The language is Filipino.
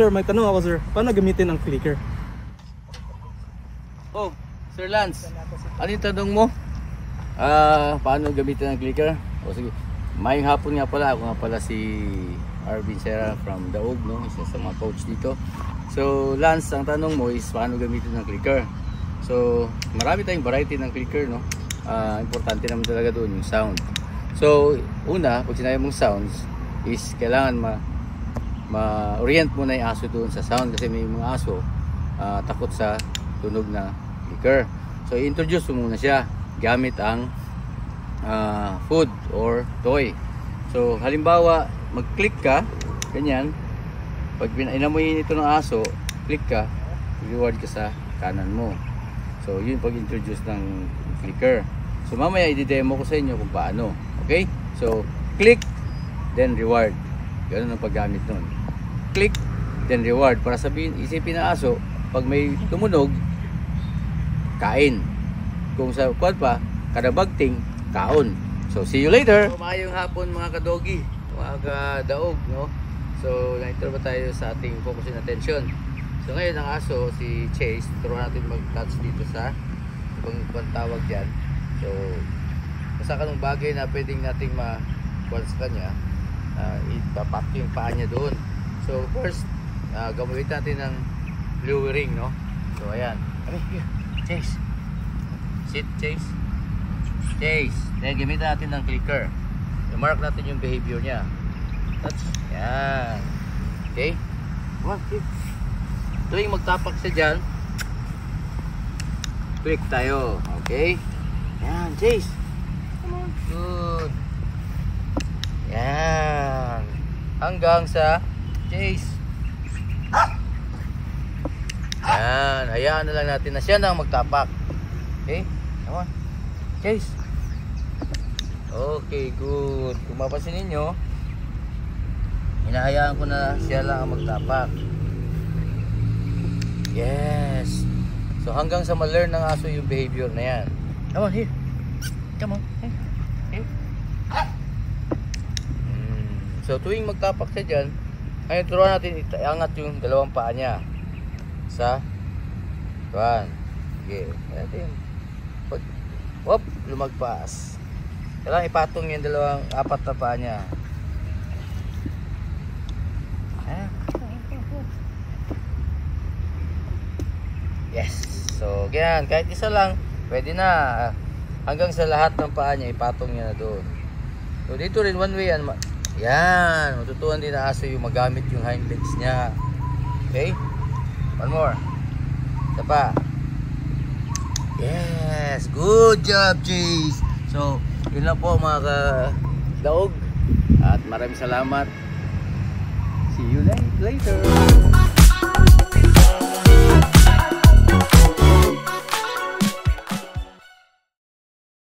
Sir, may tanong ako sir. Paano gamitin ang clicker? Oh, Sir Lance, ano yung tanong mo? Paano gamitin ang clicker? O sige, mayong hapon nga pala. Ako nga pala si Arvin Serra from Daog, no? Isa sa mga coach dito. So Lance, ang tanong mo is paano gamitin ang clicker? So marami tayong variety ng clicker, no? Importante naman talaga doon yung sound. So una, pag sinabi mong sounds is kailangan ma-orient mo na yung aso doon sa sound, kasi may mga aso takot sa tunog na clicker. So i-introduce mo muna siya gamit ang food or toy. So halimbawa, mag-click ka ganyan. Pag inamoy ito ng aso, click ka, reward ka sa kanan mo. So yun pag-introduce ng clicker. So mamaya i-demo ko sa inyo kung paano. Okay? So click, then reward. Ganun ang paggamit nun. Click, then reward. Para sabihin, isipin ng aso, pag may tumunog, kain. Kung sa quad pa, kada bagting, kaon. So see you later. So, mayong hapon mga kadogi, mga kadaog, no? So na-intro ba tayo sa ating focus and attention. So ngayon ang aso, si Chase, turuan natin mag-touch dito sa ibang tawag dyan. So basta kanong bagay na pwedeng nating ma-kuha sa kanya, ipapak yung paa niya doon. So first, gawin natin ng lowering, no? So ayan. Here, Chase. Sit, Chase. Chase. Then gamitin natin ng clicker. I-mark natin yung behavior niya. Touch. Yan. Okay? Come on, here. Tuwing magtapak siya dyan, click tayo. Okay? Yan, Chase. Come on. Good. Yan. Hanggang sa Chase. Yan. Hayaan na lang natin na siya na magtapak. Okay? Come on. Chase. Okay, good. Kung mapasin ninyo, hinahayaan ko na siya lang ang magtapak. Yes. So hanggang sa ma-learn ng aso yung behavior na yan. Come on, here. Come on. Here. So tuwing magtapak siya dyan, ngayon turuan natin iangat yung dalawang paa niya sa tuwan. Okay. Natin. Whoop, lumagpas. Kailangan ipatong yung apat na paa niya. Yes. So ganyan, kahit isa lang pwede na. Hanggang sa lahat ng paa niya ipatong niya na doon. So dito rin one way yan. Yan, matutunan din na aso yung magamit yung hind legs niya. Okay? One more. Isa pa. Yes, good job, Chase. So yun lang po mga ka-daog. At maraming salamat. See you later.